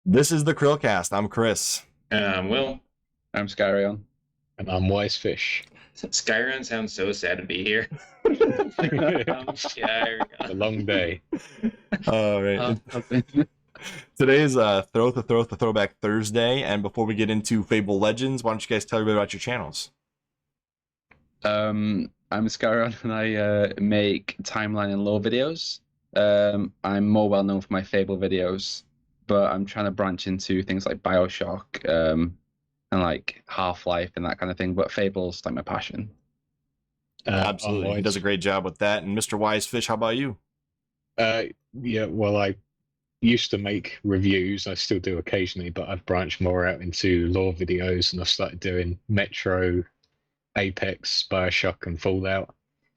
This is the Krillcast. I'm Chris. Well, I'm Skyrionn. And I'm Wise Fish. Skyrionn sounds so sad to be here. Yeah, here we A go. long day. All right. Today is Throwback Thursday, and before we get into Fable Legends, why don't you guys tell everybody about your channels? I'm Skyrionn and I make timeline and lore videos. I'm more well known for my Fable videos, but I'm trying to branch into things like BioShock, and like Half-Life and that kind of thing. But Fable's like my passion. Absolutely. He does a great job with that. And Mr. Wisefish, how about you? Yeah, well, I used to make reviews. I still do occasionally, but I've branched more out into lore videos and I've started doing Metro, Apex, BioShock, and Fallout.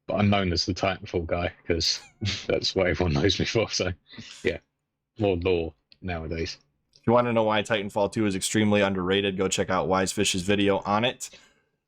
But I'm known as the Titanfall guy because that's what everyone knows me for. So, yeah, more lore nowadays. If you want to know why Titanfall 2 is extremely underrated, go check out Wisefish's video on it.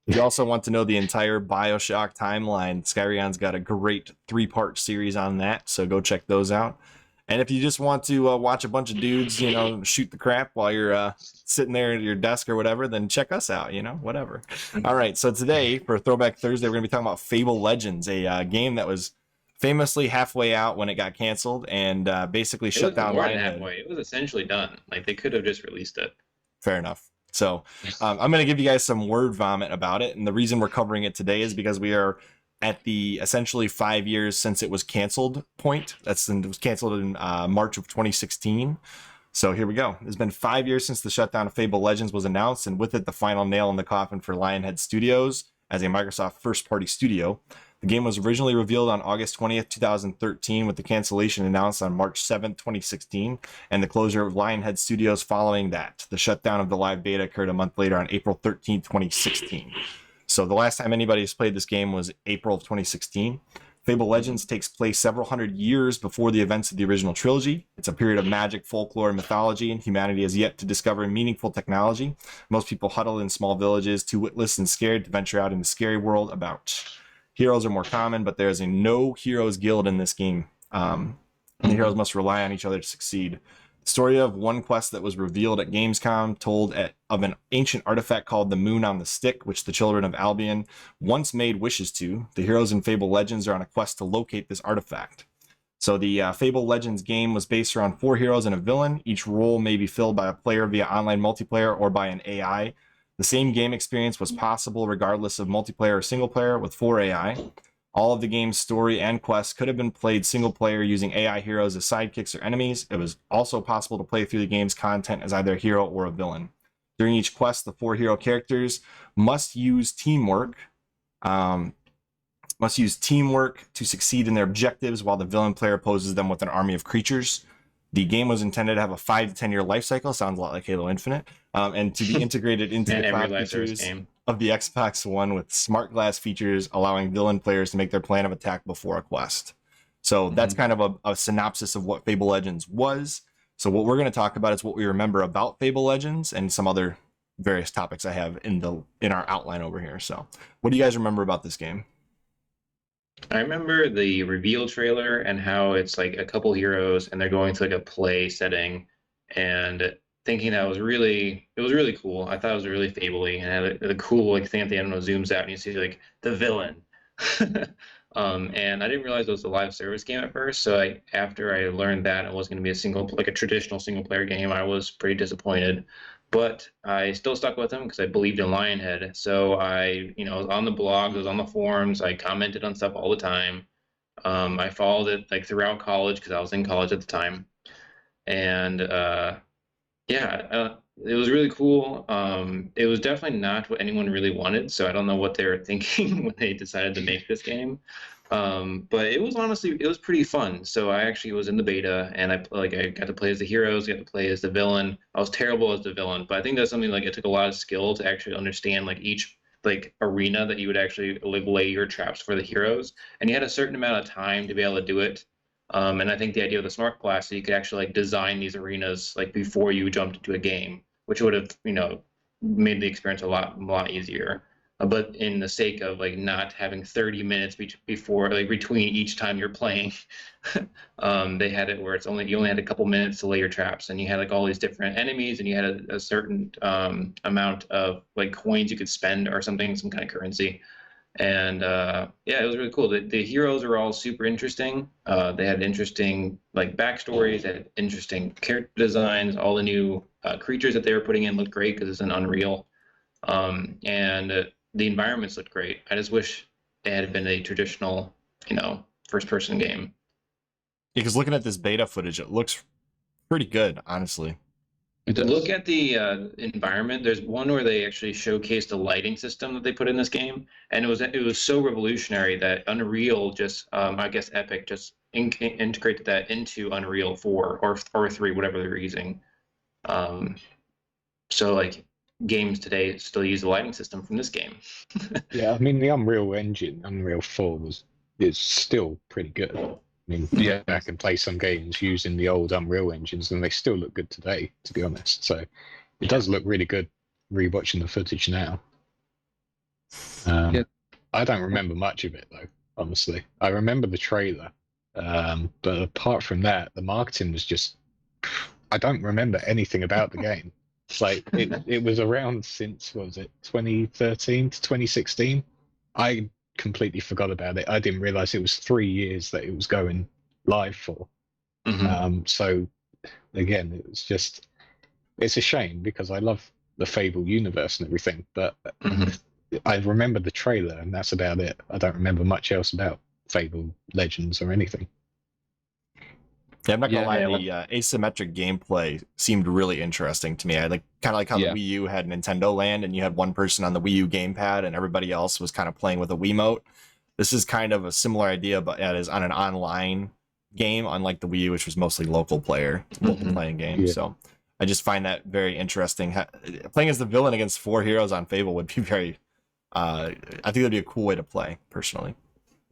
If you also want to know the entire BioShock timeline, Skyrion's got a great 3-part series on that, so go check those out. And if you just want to watch a bunch of dudes, shoot the crap while you're sitting there at your desk or whatever, then check us out, whatever. All right, so today, for Throwback Thursday, we're going to be talking about Fable Legends, a game that was famously halfway out when it got canceled and basically shut down Lionhead. Halfway. It was essentially done. Like, they could have just released it. Fair enough. So I'm going to give you guys some word vomit about it. And the reason we're covering it today is because we are at the essentially 5 years since it was canceled point. It was canceled in March of 2016. So here we go. It's been 5 years since the shutdown of Fable Legends was announced, and with it, the final nail in the coffin for Lionhead Studios as a Microsoft first-party studio. The game was originally revealed on August 20th, 2013, with the cancellation announced on March 7th, 2016, and the closure of Lionhead Studios following that. The shutdown of the live beta occurred a month later on April 13th, 2016. So the last time anybody has played this game was April of 2016. Fable Legends takes place several hundred years before the events of the original trilogy. It's a period of magic, folklore, and mythology, and humanity has yet to discover meaningful technology. Most people huddle in small villages, too witless and scared to venture out in the scary world about. Heroes are more common, but there is a no heroes guild in this game. And the heroes must rely on each other to succeed. The story of one quest that was revealed at Gamescom told of an ancient artifact called the Moon on the Stick, which the children of Albion once made wishes to. The heroes in Fable Legends are on a quest to locate this artifact. So the Fable Legends game was based around 4 heroes and a villain. Each role may be filled by a player via online multiplayer or by an AI. The same game experience was possible regardless of multiplayer or single player with 4 AI. All of the game's story and quests could have been played single player using AI heroes as sidekicks or enemies. It was also possible to play through the game's content as either a hero or a villain. During each quest, the 4 hero characters must use teamwork to succeed in their objectives, while the villain player opposes them with an army of creatures. The game was intended to have a 5 to 10 year life cycle, sounds a lot like Halo Infinite, and to be integrated into the cloud features of the Xbox One with smart glass features, allowing villain players to make their plan of attack before a quest. So that's kind of a synopsis of what Fable Legends was. So what we're going to talk about is what we remember about Fable Legends and some other various topics I have in our outline over here. So what do you guys remember about this game? I remember the reveal trailer and how it's like a couple heroes and they're going to like a play setting, and thinking that was really cool. I thought it was really Fable-y and had a cool like thing at the end when it zooms out and you see like the villain. And I didn't realize it was a live service game at first. So after I learned that it wasn't going to be a traditional single player game, I was pretty disappointed. But I still stuck with him because I believed in Lionhead. So was on the blogs, I was on the forums, I commented on stuff all the time. I followed it like throughout college because I was in college at the time, and it was really cool. It was definitely not what anyone really wanted, so I don't know what they were thinking when they decided to make this game. But it was pretty fun. So I actually was in the beta and I got to play as the heroes, got to play as the villain. I was terrible as the villain, but I think that's something like it took a lot of skill to actually understand like each like arena that you would actually like lay your traps for the heroes. And you had a certain amount of time to be able to do it. And I think the idea of the smart class, so you could actually like design these arenas like before you jumped into a game, which would have, made the experience a lot easier. but in the sake of like not having 30 minutes before like between each time you're playing, they had it where it's only you only had a couple minutes to lay your traps, and you had like all these different enemies, and you had a certain amount of like coins you could spend or something, some kind of currency. And yeah, it was really cool. The heroes are all super interesting. They had interesting like backstories, they had interesting character designs. All the new creatures that they were putting in looked great because it's an Unreal. And the environments looked great. I just wish it had been a traditional, first-person game. Yeah, because looking at this beta footage, it looks pretty good, honestly. Look at the environment. There's one where they actually showcased the lighting system that they put in this game, and it was so revolutionary that Unreal just, I guess Epic just integrated that into Unreal 4 or 3, whatever they're using. So like games today still use the lighting system from this game. Yeah, I mean the Unreal Engine, Unreal 4 is still pretty good. I mean, Yeah. I can play some games using the old Unreal engines, and they still look good today, to be honest. So it does look really good rewatching the footage now. Yeah. I don't remember much of it though, honestly. I remember the trailer, but apart from that, the marketing was just. I don't remember anything about the game. It's like it was around since, what was it, 2013 to 2016? I completely forgot about it. I didn't realize it was 3 years that it was going live for. So again, it's a shame because I love the Fable universe and everything, but I remember the trailer and that's about it. I don't remember much else about Fable Legends or anything. Yeah, I'm not gonna lie. Yeah. The asymmetric gameplay seemed really interesting to me. I kind of like how the Wii U had Nintendo Land, and you had one person on the Wii U gamepad, and everybody else was kind of playing with a Wiimote. This is kind of a similar idea, but it is on an online game, unlike the Wii U, which was mostly local playing game. Yeah. So I just find that very interesting. Playing as the villain against 4 heroes on Fable would be very. I think that'd be a cool way to play, personally.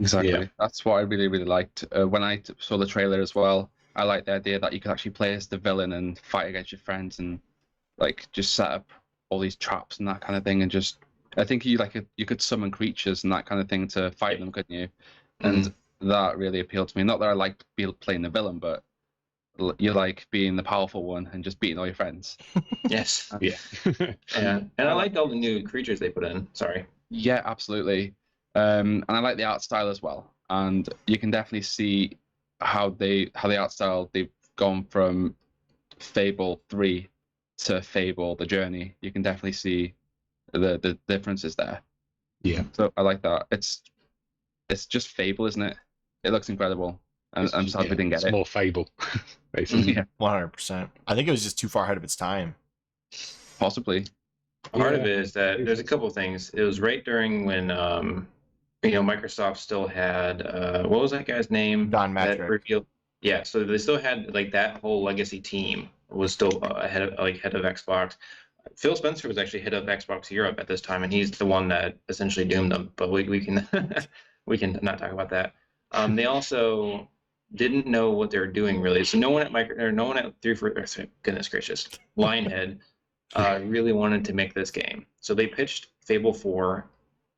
Exactly. Yeah. That's what I really, really liked. When I saw the trailer as well, I liked the idea that you could actually play as the villain and fight against your friends and like just set up all these traps and that kind of thing. And just, I think you could summon creatures and that kind of thing to fight them, couldn't you? And that really appealed to me. Not that I liked playing the villain, but you like being the powerful one and just beating all your friends. Yes. Yeah. And I liked all the new creatures they put in. Sorry. Yeah, absolutely. And I like the art style as well. And you can definitely see how the art style, they've gone from Fable 3 to Fable the Journey. You can definitely see the differences there. Yeah. So I like that. It's just Fable, isn't it? It looks incredible. And I'm sad we didn't get it's it. more Fable, basically. Yeah, 100%. I think it was just too far ahead of its time. possibly. Part of it is that there's a couple of things. It was right during when Microsoft still had what was that guy's name? Don That Matrick. revealed. Yeah, so they still had like that whole legacy team was still head of Xbox. Phil Spencer was actually head of Xbox Europe at this time, and he's the one that essentially doomed them. But we can we can not talk about that. They also didn't know what they were doing really. So no one at goodness gracious, Lionhead really wanted to make this game. So they pitched Fable 4.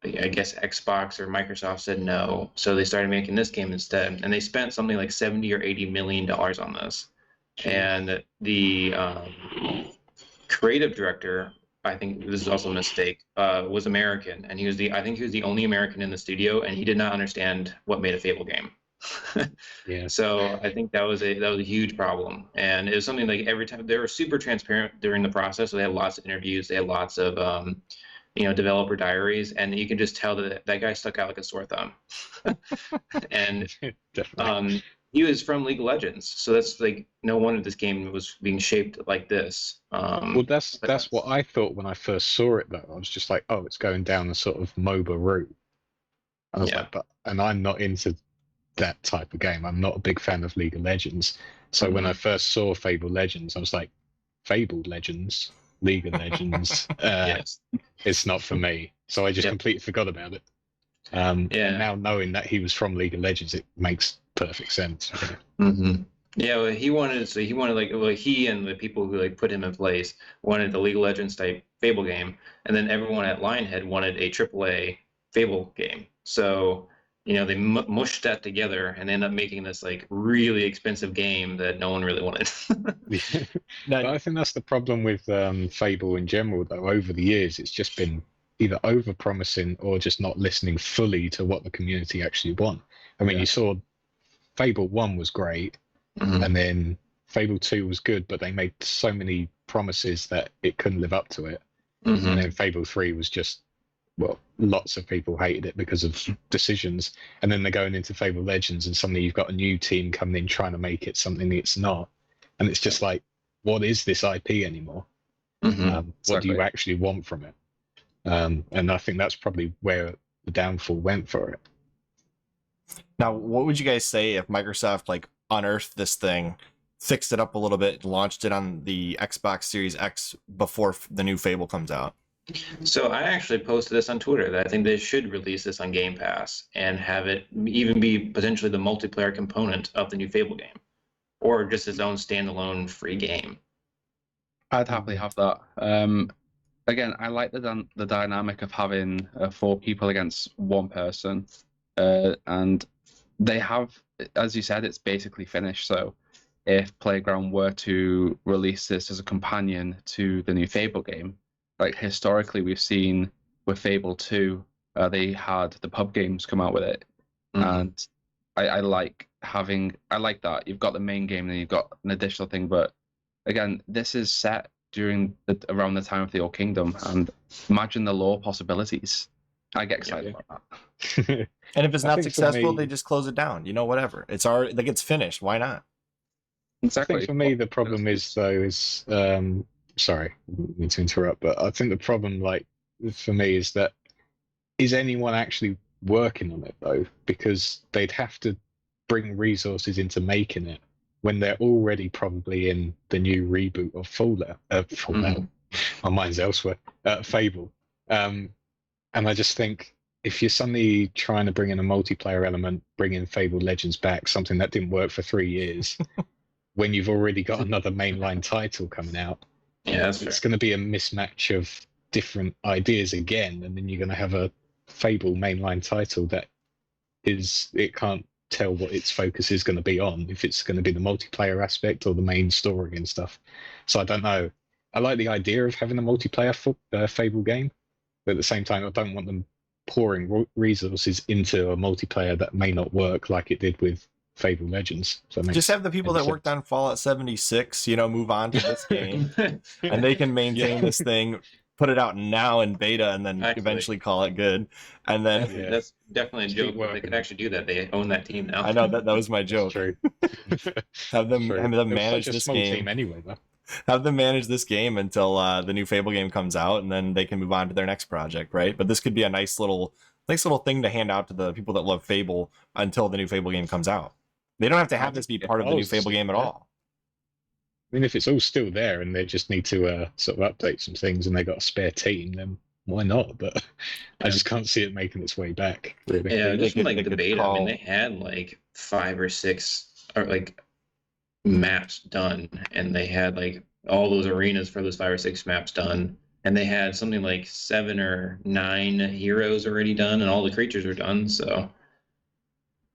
I guess Xbox or Microsoft said no, so they started making this game instead, and they spent something like $70 or $80 million on this. And the creative director, I think this is also a mistake, was American, and I think he was the only American in the studio, and he did not understand what made a Fable game. Yeah. So I think that was a huge problem, and it was something like every time they were super transparent during the process. So they had lots of interviews, they had lots of developer diaries, and you can just tell that guy stuck out like a sore thumb. And Definitely. he was from League of Legends, so that's like no wonder this game was being shaped like this. Well, that's what I thought when I first saw it. Though I was just like, oh, it's going down the sort of MOBA route. I was like, and I'm not into that type of game. I'm not a big fan of League of Legends. So when I first saw Fable Legends, I was like, Fable Legends, League of Legends. Yes. It's not for me. So I just completely forgot about it. And now knowing that he was from League of Legends, it makes perfect sense. Yeah, well, he wanted like well he and the people who like put him in place wanted the League of Legends type Fable game, and then everyone at Lionhead wanted a AAA Fable game. So they mushed that together and ended up making this like really expensive game that no one really wanted. But I think that's the problem with Fable in general, though. Over the years, it's just been either over-promising or just not listening fully to what the community actually want. I mean, Yeah. you saw Fable 1 was great, Mhm. and then Fable 2 was good, but they made so many promises that it couldn't live up to it. Mhm. And then Fable 3 was just, well, lots of people hated it because of decisions. And then they're going into Fable Legends, and suddenly you've got a new team coming in trying to make it something it's not. And it's just like, what is this IP anymore? Mhm. What do you Exactly. actually want from it? And I think that's probably where the downfall went for it. Now, what would you guys say if Microsoft like unearthed this thing, fixed it up a little bit, launched it on the Xbox Series X before the new Fable comes out? So I actually posted this on Twitter that I think they should release this on Game Pass and have it even be potentially the multiplayer component of the new Fable game, or just its own standalone free game. I'd happily have that. Again, I like the dynamic of having 4 people against 1 person, and they have, as you said, it's basically finished. So, if Playground were to release this as a companion to the new Fable game, like historically we've seen with Fable 2, they had the pub games come out with it, and I like that. You've got the main game, and you've got an additional thing, but again, this is set around the time of the Old Kingdom, and imagine the lore possibilities. I get excited about that. And if it's I not think for successful, me- they just close it down. Whatever. It's already like it's finished. Why not? I Exactly. think for me, the problem is sorry, I didn't mean to interrupt, but I think the problem, like, for me is that is anyone actually working on it though? Because they'd have to bring resources into making it when they're already probably in the new reboot of Fallout. My mind's elsewhere. Fable. And I just think if you're suddenly trying to bring in a multiplayer element, bring in Fable Legends back, something that didn't work for 3 years, when you've already got another mainline title coming out, Yeah, that's fair. it's going to be a mismatch of different ideas again, and then you're going to have a Fable mainline title that it can't tell what its focus is going to be on, if it's going to be the multiplayer aspect or the main story and stuff. So I don't know. I like the idea of having a multiplayer Fable game, but at the same time, I don't want them pouring resources into a multiplayer that may not work like it did with Fable Legends. So Just have the people that worked on Fallout 76, move on to this game, and they can maintain this thing, put it out now in beta, and then eventually call it good. And then That's definitely a joke. They could actually do that. They own that team now. I know that was my joke. True. have them True. manage It was such a this small game. team anyway, though. Have them manage this game until the new Fable game comes out, and then they can move on to their next project, right? But this could be a nice little thing to hand out to the people that love Fable until the new Fable game comes out. They don't have to have this be part of the new Fable game at all. I mean, if it's all still there and they just need to sort of update some things and they got a spare team, then why not? But I just can't see it making its way back. Really. Yeah, They just from could- like they the could beta, I mean, call- they had like 5 or 6 or like maps done, and they had like all those arenas for those 5 or 6 maps done, and they had something like 7 or 9 heroes already done, and all the creatures were done. So,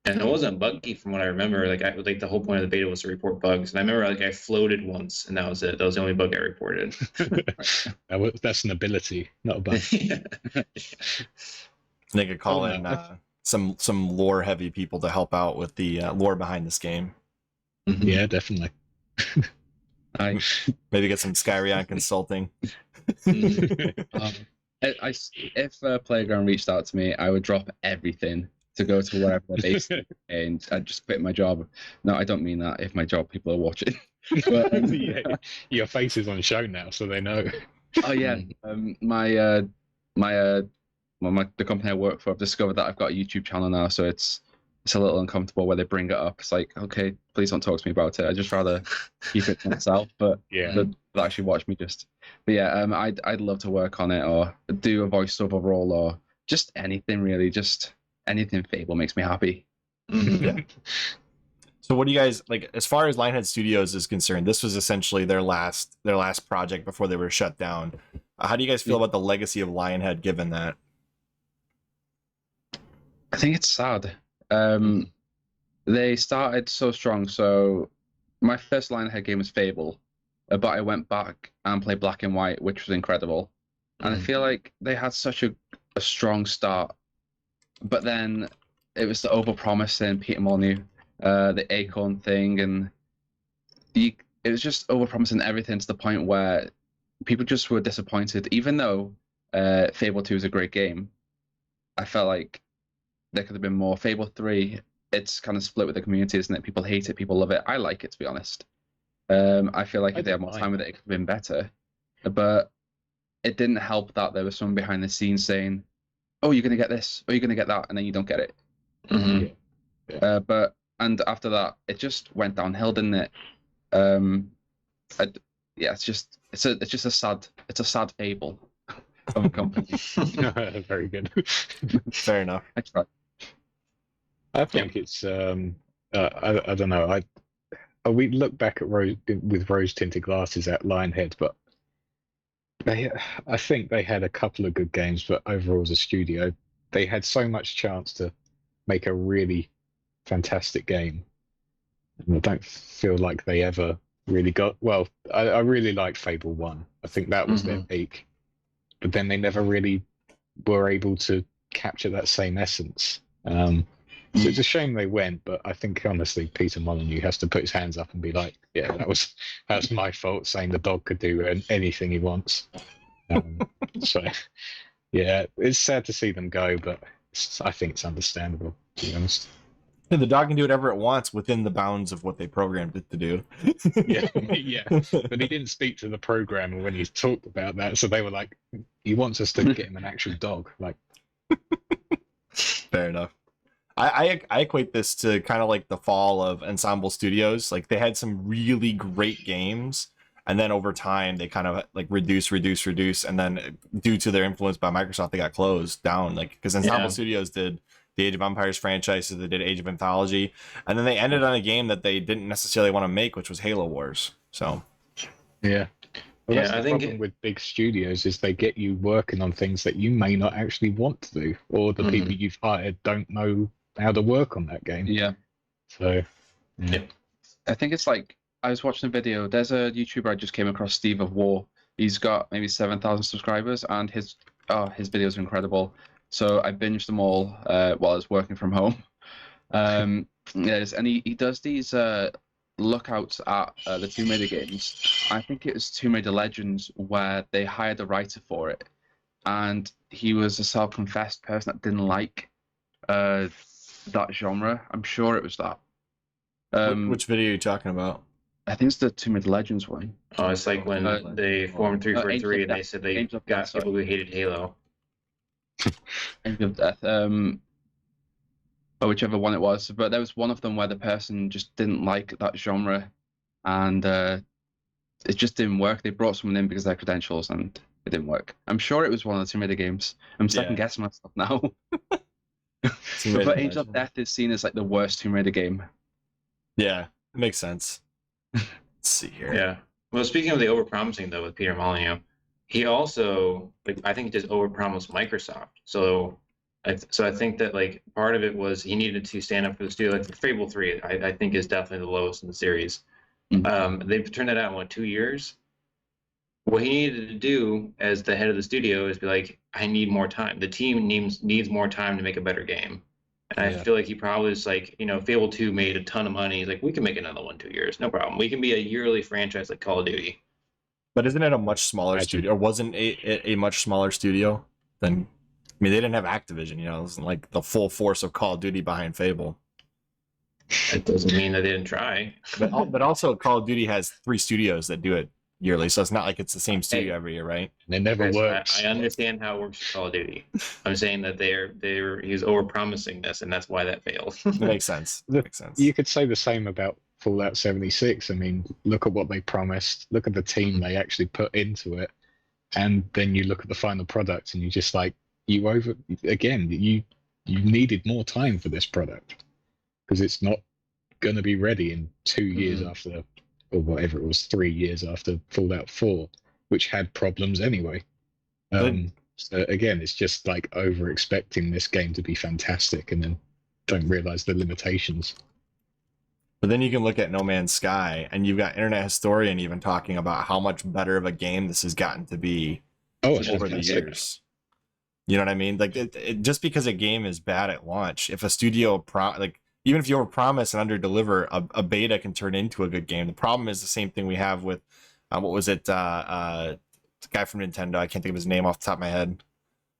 and it wasn't buggy from what I remember. Like the whole point of the beta was to report bugs, and I remember like I floated once, and that was it. That was the only bug I reported. That's an ability, not a bug. They could call Oh, in no. some lore heavy people to help out with the lore behind this game. Yeah, definitely. Maybe get some Skyrionn consulting. If Playground reached out to me, I would drop everything to go to wherever they're based, and I'd just quit my job. No, I don't mean that. If my job people are watching, but, Yeah, your face is on show now, so they know. oh yeah, the company I work for, I've discovered that I've got a YouTube channel now, so it's a little uncomfortable where they bring it up. It's like, okay, please don't talk to me about it. I'd just rather keep it to myself. But Yeah. they'll actually watch me just. But yeah, I'd love to work on it or do a voiceover role or just anything really. Just anything Fable makes me happy. Mhm. So what do you guys like as far as Lionhead Studios is concerned? This was essentially their last project before they were shut down. How do you guys feel about the legacy of Lionhead given that? I think it's sad. They started so strong. So my first Lionhead game was Fable, but I went back and played Black and White, which was incredible. And I feel like they had such a strong start, but then it was the overpromising Peter Molyneux, the Acorn thing, and it was just overpromising everything to the point where people just were disappointed. Even though Fable 2 is a great game, I felt like there could have been more. Fable 3, it's kind of split with the community, isn't it? People hate it, people love it. I like it, to be honest. I feel like if they had more time with it, it could have been better. But it didn't help that there was someone behind the scenes saying, "Oh, you're gonna get this, or you're gonna get that," and then you don't get it. And after that, it just went downhill, didn't it? It's just a sad fable of a company. Very good. Fair enough. I tried. I think it's I don't know. We look back at with rose tinted glasses at Lionhead, but I think they had a couple of good games, but overall as a studio, they had so much chance to make a really fantastic game. And I don't feel like they ever really got well. I really liked Fable 1. I think that was their peak. But then they never really were able to capture that same essence. So it's a shame they went, but I think honestly Peter Molyneux has to put his hands up and be like, yeah, that's my fault, saying the dog could do anything he wants. So yeah, it's sad to see them go, but I think it's understandable, to be honest. And the dog can do whatever it wants within the bounds of what they programmed it to do. yeah. But he didn't speak to the programmer when he talked about that, so they were like, he wants us to get him an actual dog. Like, fair enough. I equate this to kind of like the fall of Ensemble Studios. Like they had some really great games, and then over time they kind of like reduce, and then due to their influence by Microsoft, they got closed down. Like because Ensemble Studios did the Age of Empires franchises, they did Age of Anthology, and then they ended on a game that they didn't necessarily want to make, which was Halo Wars. So yeah. Well, that's I the problem with big studios is they get you working on things that you may not actually want to do, or the people you've hired don't know how to work on that game. Yeah. So, I think it's like I was watching a video. There's a YouTuber I just came across, Steve of War. He's got maybe 7,000 subscribers, and his videos are incredible. So I binged them all while I was working from home. And he does these lookouts at the Tomb Raider games. I think it was Tomb Raider Legends where they hired a writer for it, and he was a self-confessed person that didn't like that genre. I'm sure it was that. which video are you talking about? I think it's the Tomb Raider Legends one. Oh, it's like when they formed 343 and they said they got people who hated Halo. Angel of Death, or whichever one it was. But there was one of them where the person just didn't like that genre, and it just didn't work. They brought someone in because of their credentials, and it didn't work. I'm sure it was one of the Tomb Raider games. I'm second guessing myself now. But Angel of Death is seen as like the worst Tomb Raider game. Yeah, it makes sense. Let's see here. Yeah. Well, speaking of the overpromising though with Peter Molyneux, he also I think just overpromised Microsoft. So I think that like part of it was he needed to stand up for the studio. Like the Fable 3, I think is definitely the lowest in the series. They've turned that out in 2 years. What he needed to do as the head of the studio is be like, I need more time. The team needs more time to make a better game. And I feel like he probably is like, Fable 2 made a ton of money. He's like, we can make another one 2 years, no problem. We can be a yearly franchise like Call of Duty. But isn't it a much smaller studio? Or wasn't a much smaller studio than? I mean, they didn't have Activision. It wasn't like the full force of Call of Duty behind Fable. That doesn't mean that they didn't try. But also, Call of Duty has 3 studios that do it yearly, so it's not like it's the same studio every year, right? And it never works. I understand how it works for Call of Duty. I'm saying that he's overpromising this, and that's why that failed. It makes sense. Makes sense. You could say the same about Fallout 76. I mean, look at what they promised. Look at the team they actually put into it, and then you look at the final product, and you just like you needed more time for this product because it's not going to be ready in 2 years after, or whatever it was, 3 years after Fallout 4, which had problems anyway. So again, it's just like over expecting this game to be fantastic and then don't realize the limitations. But then you can look at No Man's Sky, and you've got Internet Historian even talking about how much better of a game this has gotten to be over the years. You know what I mean? Like, just because a game is bad at launch, if a studio even if you overpromise and underdeliver, a beta can turn into a good game. The problem is the same thing we have with what was it? The guy from Nintendo. I can't think of his name off the top of my head.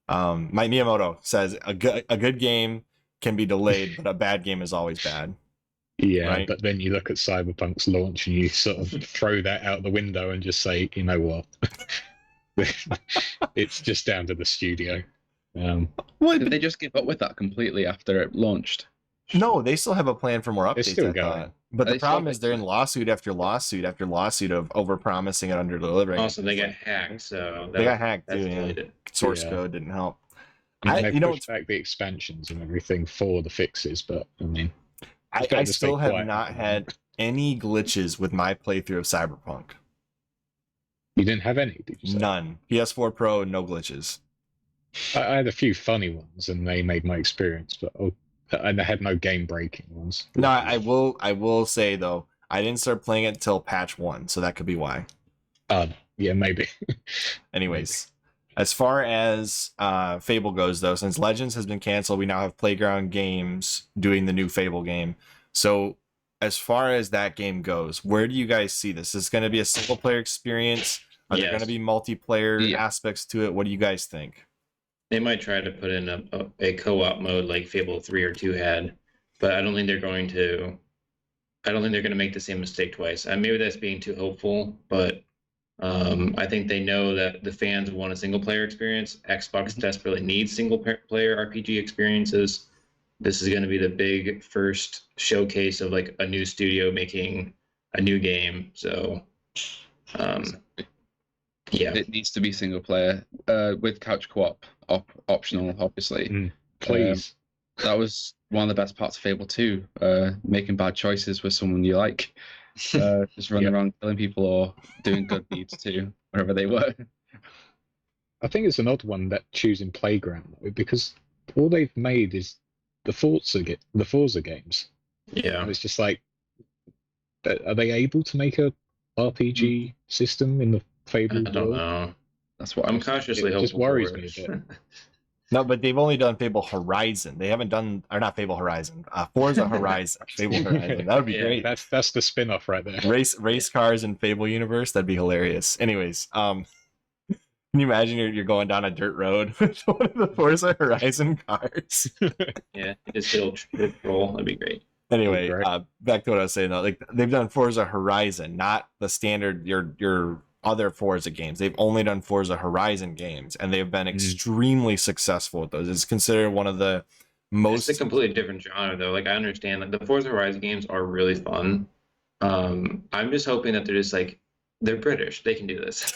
Mike Miyamoto says a good game can be delayed, but a bad game is always bad. Yeah, right? But then you look at Cyberpunk's launch and you sort of throw that out the window and just say, you know what? It's just down to the studio. Did they just give up with that completely after it launched? No, they still have a plan for more updates. Still I going. thought. But the problem is they're in lawsuit after lawsuit after lawsuit of overpromising and underdelivering. Also, they got hacked, so they got hacked too. Yeah. Source code didn't help. They pushed back the expansions and everything for the fixes, but I mean, I still have not had any glitches with my playthrough of Cyberpunk. You didn't have any, did you say? None. PS4 Pro, no glitches. I had a few funny ones, and they made my experience, but and I had no game-breaking ones. No, I will say though, I didn't start playing it until patch 1, so that could be why. Yeah, maybe. Anyways, as far as Fable goes, though, since Legends has been canceled, we now have Playground Games doing the new Fable game. So as far as that game goes, where do you guys see this? Is this going to be a single-player experience? Are there going to be multiplayer aspects to it? What do you guys think? They might try to put in a co-op mode like Fable 3 or 2 had, but I don't think they're going to. I don't think they're going to make the same mistake twice. Maybe that's being too hopeful, but I think they know that the fans want a single-player experience. Xbox desperately needs single-player RPG experiences. This is going to be the big first showcase of like a new studio making a new game. So, yeah, it needs to be single player with couch co-op optional, obviously. Please. That was one of the best parts of Fable 2, making bad choices with someone you like. Just running around killing people or doing good deeds too, wherever they were. I think it's an odd one, that choosing Playground, though, because all they've made is the Forza games. Yeah. And it's just like, are they able to make a RPG system in the Fable world? I don't know. That's what I'm cautiously hopeful. It just worries me a bit. No, but they've only done Fable Horizon. They haven't done, or not Fable Horizon, Forza Horizon. Fable Horizon. That would be great. That's the spin-off right there. Race cars in Fable universe. That'd be hilarious. Anyways, can you imagine you're going down a dirt road with one of the Forza Horizon cars? Yeah, just hit roll. That'd be great. Anyway, back to what I was saying though. Like, they've done Forza Horizon, not the standard your other Forza games. They've only done Forza Horizon games, and they've been extremely successful with those. It's considered one of the most. It's a completely different genre, though. Like, I understand, like, the Forza Horizon games are really fun. I'm just hoping that they're just like, they're British. They can do this.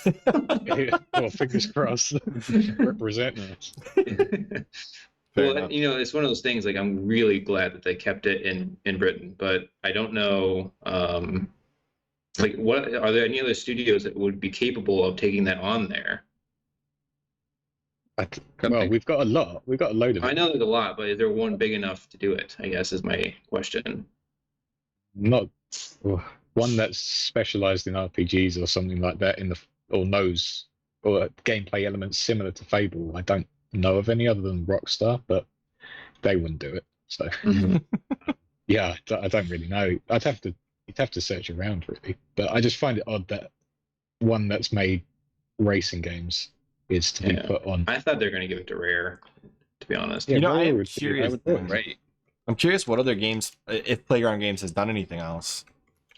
Well, fingers crossed. Representing us. Well, you know, it's one of those things. Like, I'm really glad that they kept it in Britain, but I don't know. Like, what are there any other studios that would be capable of taking that on there? Well, we've got a lot. We've got a load of them. I know there's a lot, but is there one big enough to do it? I guess is my question. Not one that's specialized in RPGs or something like that or knows or gameplay elements similar to Fable. I don't know of any other than Rockstar, but they wouldn't do it. So yeah, I don't really know. You'd have to search around, really. But I just find it odd that one that's made racing games is to be put on. I thought they were going to give it to Rare, to be honest. Yeah, you know, I'm curious what other games, if Playground Games has done anything else.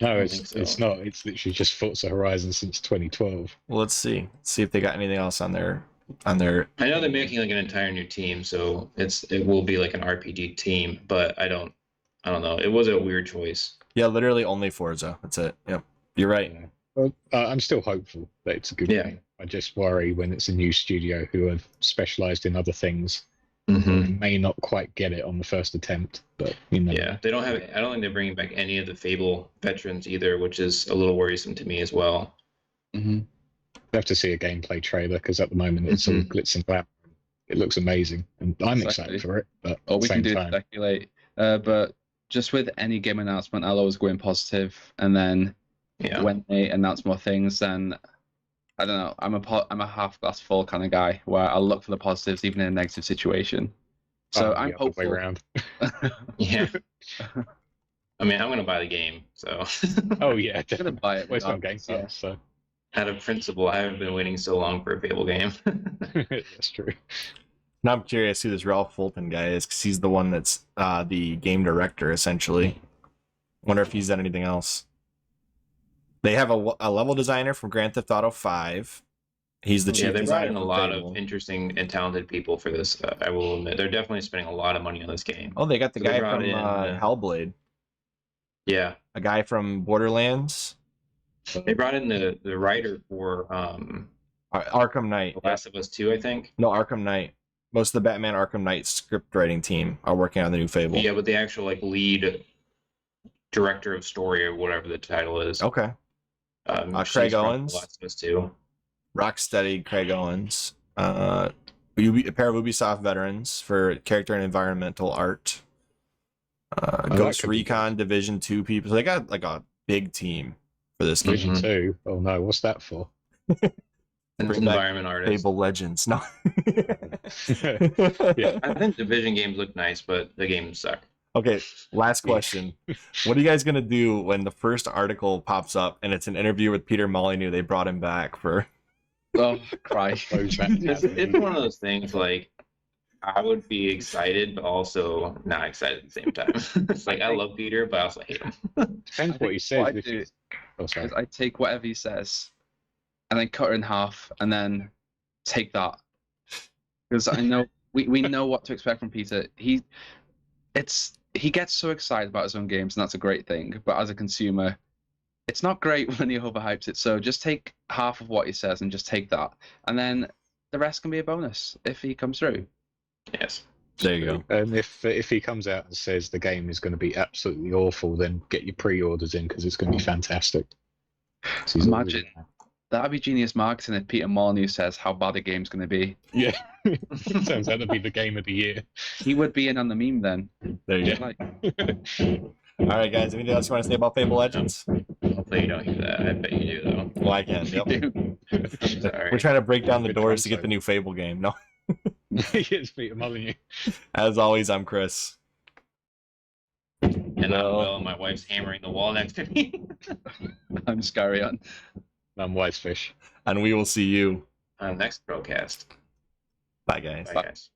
No, it's not. It's literally just Forza Horizon since 2012. Well, let's see. See if they got anything else on their. I know they're making like an entire new team, so it will be like an RPG team, but I don't know. It was a weird choice. Yeah, literally only Forza. That's it. Yep. You're right. Yeah. Well, I'm still hopeful that it's a good game. I just worry when it's a new studio who have specialized in other things Mhm. They may not quite get it on the first attempt, but you know. Yeah, they don't have. I don't think they're bringing back any of the Fable veterans either, which is a little worrisome to me as well. Mm-hmm. We have to see a gameplay trailer because at the moment it's all glitz and glamour. It looks amazing, and I'm excited for it. But all we can same do is time, speculate. But just with any game announcement, I'll always go in positive, and then Yeah, when they announce more things, then I don't know. I'm a half glass full kind of guy where I'll look for the positives even in a negative situation. So I'm the other way hopeful. around. yeah. I mean, I'm gonna buy the game, so Oh yeah, I'm gonna definitely. buy it. Well, it's on Game regardless, yeah. Pass, so out of principle, I haven't been waiting so long for a Fable game. that's true. Now I'm curious who this Ralph Fulton guy is, because he's the one that's the game director, essentially. Wonder if he's done anything else. They have a level designer from Grand Theft Auto 5. He's the chief Yeah, they brought designer in a for lot Fable. of interesting and talented people for this. I will admit, they're definitely spending a lot of money on this game. Oh, they got the So they guy brought from in, Hellblade. Yeah, A guy from Borderlands. they brought in the writer for Arkham Knight. The Last of Us 2, I think. No, Arkham Knight. Most of the Batman Arkham Knight script writing team are working on the new Fable. Yeah, but the actual like lead director of story or whatever the title is. Okay. She's Craig from Owens. The Last of Us 2. Rocksteady, Craig Owens. A pair of Ubisoft veterans for character and environmental art. Ghost could be Recon Division 2 people. So they got like a big team for this game. Division 2. Oh no, what's that for? An Bring back environment artist. Fable Legends. No. Yeah. I think Division games look nice, but the games suck. Okay, last question. What are you guys gonna do when the first article pops up and it's an interview with Peter Molyneux? They brought him back for. Oh, cry. It's one of those things like I would be excited, but also not excited at the same time. It's like I love Peter, but I also hate him. Depends what he says. What I if do he's- Oh, sorry. is I take whatever he says, and then cut it in half, and then take that. Because I know we know what to expect from Peter. He gets so excited about his own games, and that's a great thing. But as a consumer, it's not great when he overhypes it. So just take half of what he says and just take that, and then the rest can be a bonus if he comes through. Yes. There you go. And if he comes out and says the game is going to be absolutely awful, then get your pre-orders in because it's going to be fantastic. So he's Imagine. already- That'd be genius marketing if Peter Molyneux says how bad the game's going to be. Yeah, turns out to be the game of the year. He would be in on the meme then. There you go. Like, All right, guys. Anything else you want to say about Fable Legends? Hopefully you don't hear that. I bet you do though. Well, I can. Yep. Sorry. We're trying to break down the Good doors to get concept. the new Fable game. No. It's Peter Molyneux. As always, I'm Chris. And I'm Will, my wife's hammering the wall next to me. I'm Skyrionn. I'm Wisefish. And we will see you. Next broadcast. Bye, guys. Bye, guys.